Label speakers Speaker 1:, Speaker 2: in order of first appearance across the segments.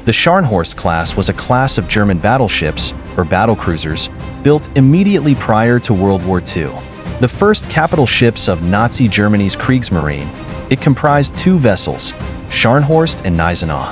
Speaker 1: The Scharnhorst-class was a class of German battleships, or battlecruisers, built immediately prior to World War II. The first capital ships of Nazi Germany's Kriegsmarine, it comprised two vessels, Scharnhorst and Gneisenau.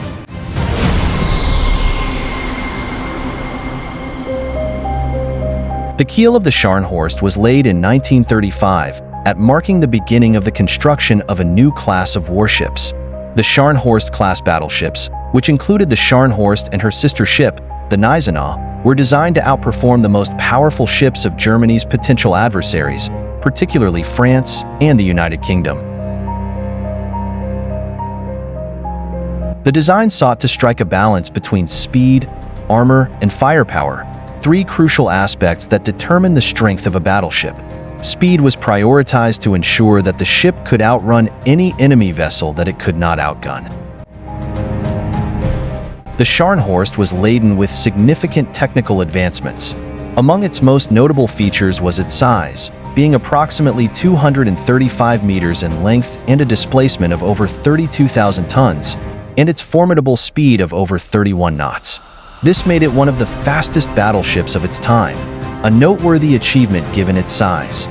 Speaker 1: The keel of the Scharnhorst was laid in 1935, marking the beginning of the construction of a new class of warships. The Scharnhorst-class battleships, which included the Scharnhorst and her sister ship, the Gneisenau, were designed to outperform the most powerful ships of Germany's potential adversaries, particularly France and the United Kingdom. The design sought to strike a balance between speed, armor, and firepower, three crucial aspects that determine the strength of a battleship. Speed was prioritized to ensure that the ship could outrun any enemy vessel that it could not outgun. The Scharnhorst was laden with significant technical advancements. Among its most notable features was its size, being approximately 235 meters in length and a displacement of over 32,000 tons, and its formidable speed of over 31 knots. This made it one of the fastest battleships of its time, a noteworthy achievement given its size.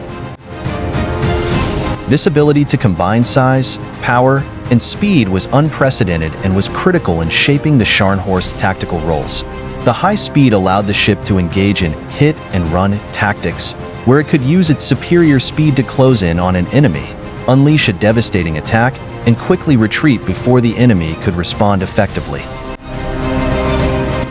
Speaker 1: This ability to combine size, power, and speed was unprecedented and was critical in shaping the Scharnhorst's tactical roles. The high speed allowed the ship to engage in hit-and-run tactics, where it could use its superior speed to close in on an enemy, unleash a devastating attack, and quickly retreat before the enemy could respond effectively.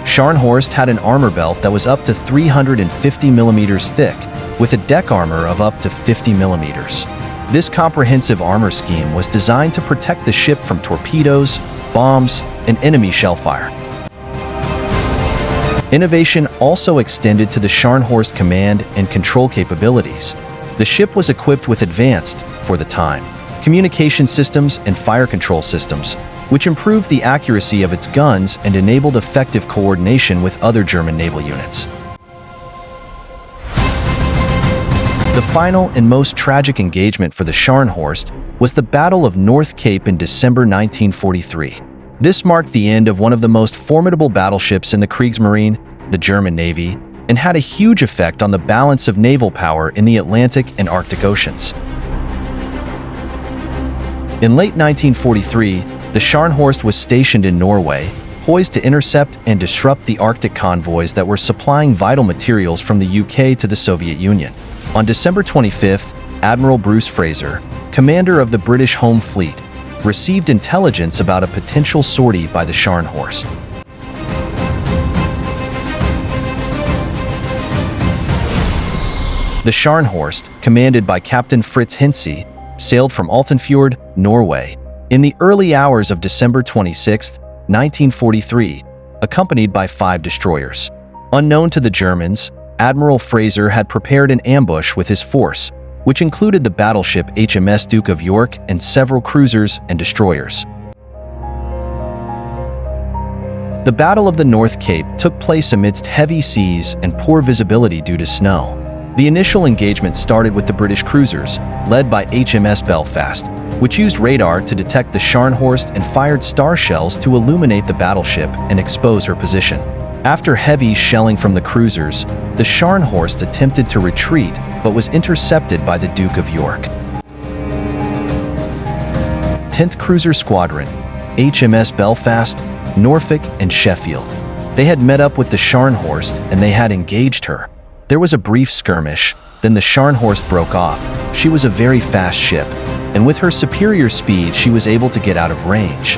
Speaker 1: Scharnhorst had an armor belt that was up to 350 millimeters thick, with a deck armor of up to 50 millimeters. This comprehensive armor scheme was designed to protect the ship from torpedoes, bombs, and enemy shellfire. Innovation also extended to the Scharnhorst command and control capabilities. The ship was equipped with advanced, for the time, communication systems and fire control systems, which improved the accuracy of its guns and enabled effective coordination with other German naval units. The final and most tragic engagement for the Scharnhorst was the Battle of North Cape in December 1943. This marked the end of one of the most formidable battleships in the Kriegsmarine, the German Navy, and had a huge effect on the balance of naval power in the Atlantic and Arctic Oceans. In late 1943, the Scharnhorst was stationed in Norway, poised to intercept and disrupt the Arctic convoys that were supplying vital materials from the UK to the Soviet Union. On December 25th, Admiral Bruce Fraser, commander of the British Home Fleet, received intelligence about a potential sortie by the Scharnhorst. The Scharnhorst, commanded by Captain Fritz Hintze, sailed from Altenfjord, Norway, in the early hours of December 26, 1943, accompanied by 5 destroyers. Unknown to the Germans, Admiral Fraser had prepared an ambush with his force, which included the battleship HMS Duke of York and several cruisers and destroyers. The Battle of the North Cape took place amidst heavy seas and poor visibility due to snow. The initial engagement started with the British cruisers, led by HMS Belfast, which used radar to detect the Scharnhorst and fired star shells to illuminate the battleship and expose her position. After heavy shelling from the cruisers, the Scharnhorst attempted to retreat but was intercepted by the Duke of York. 10th Cruiser Squadron, HMS Belfast, Norfolk, and Sheffield. They had met up with the Scharnhorst and they had engaged her. There was a brief skirmish, then the Scharnhorst broke off. She was a very fast ship, and with her superior speed she was able to get out of range.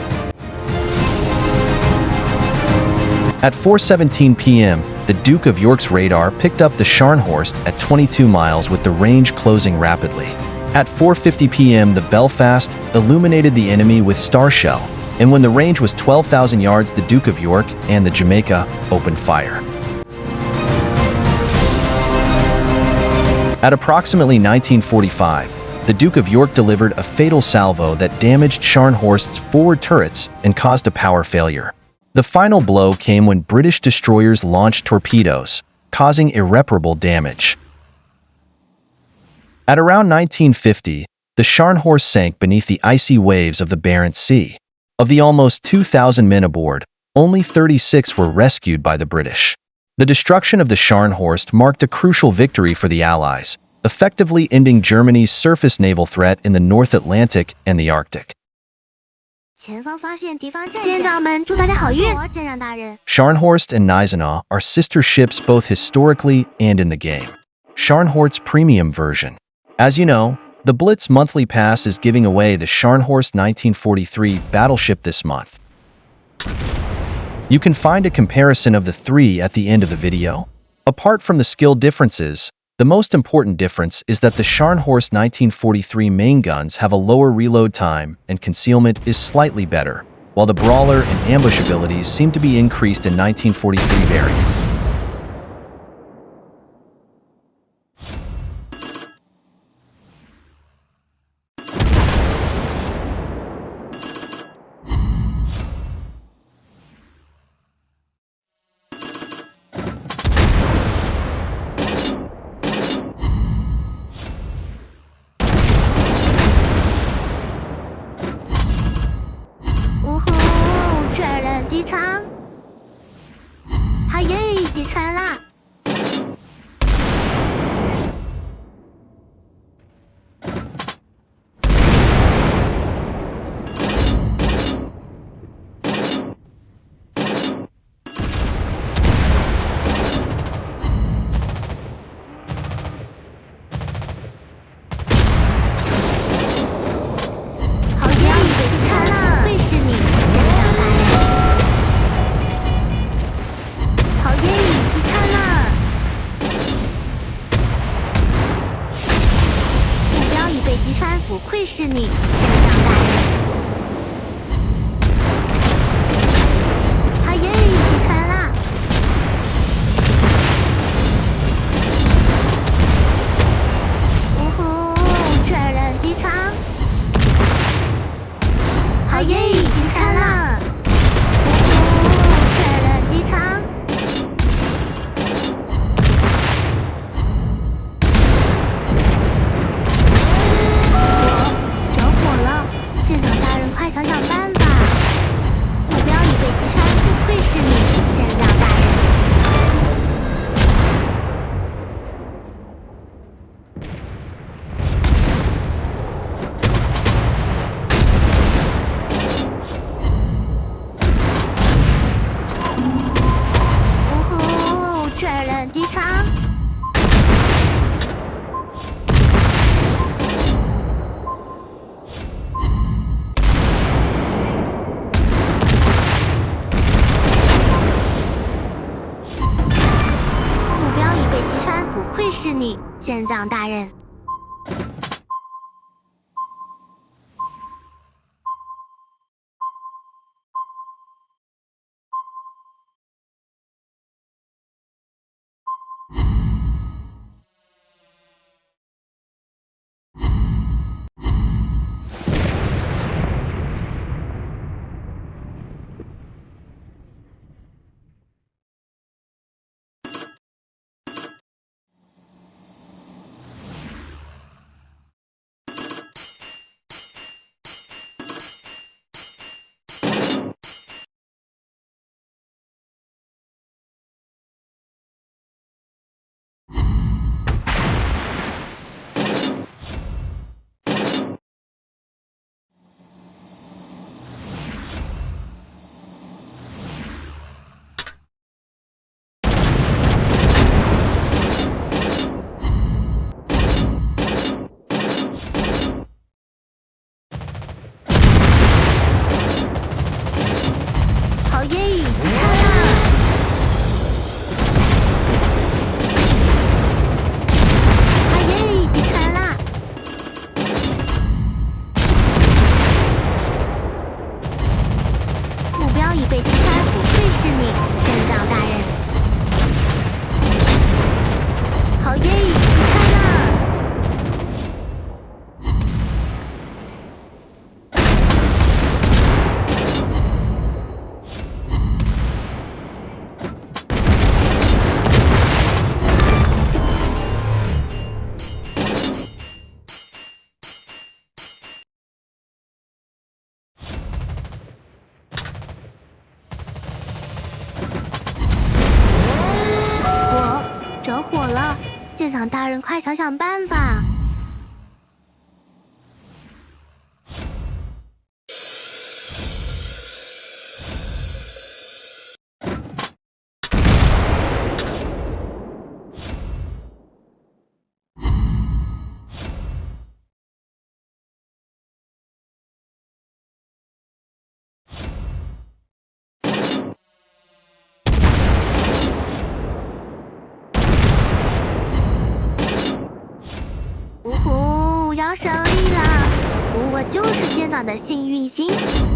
Speaker 1: At 4:17 p.m., the Duke of York's radar picked up the Scharnhorst at 22 miles with the range closing rapidly. At 4:50 p.m., the Belfast illuminated the enemy with star shell, and when the range was 12,000 yards, the Duke of York and the Jamaica opened fire. At approximately 1945, the Duke of York delivered a fatal salvo that damaged Scharnhorst's forward turrets and caused a power failure. The final blow came when British destroyers launched torpedoes, causing irreparable damage. At around 1950, the Scharnhorst sank beneath the icy waves of the Barents Sea. Of the almost 2,000 men aboard, Only 36 were rescued by the British. The destruction of the Scharnhorst marked a crucial victory for the Allies, effectively ending Germany's surface naval threat in the North Atlantic and the Arctic.
Speaker 2: 前方发现敌方战舰，舰长们祝大家好运，舰长大人。
Speaker 1: Scharnhorst and Gneisenau are sister ships both historically and in the game. Scharnhorst's premium version. As you know, the Blitz monthly pass is giving away the Scharnhorst 1943 battleship this month. You can find a comparison of the three at the end of the video. Apart from the skill differences, the most important difference is that the Scharnhorst 1943 main guns have a lower reload time and concealment is slightly better, while the brawler and ambush abilities seem to be increased in 1943 variant.
Speaker 2: 着火了，舰长大人，快想想办法！呜呼，要胜利啦！我就是舰长的幸运星。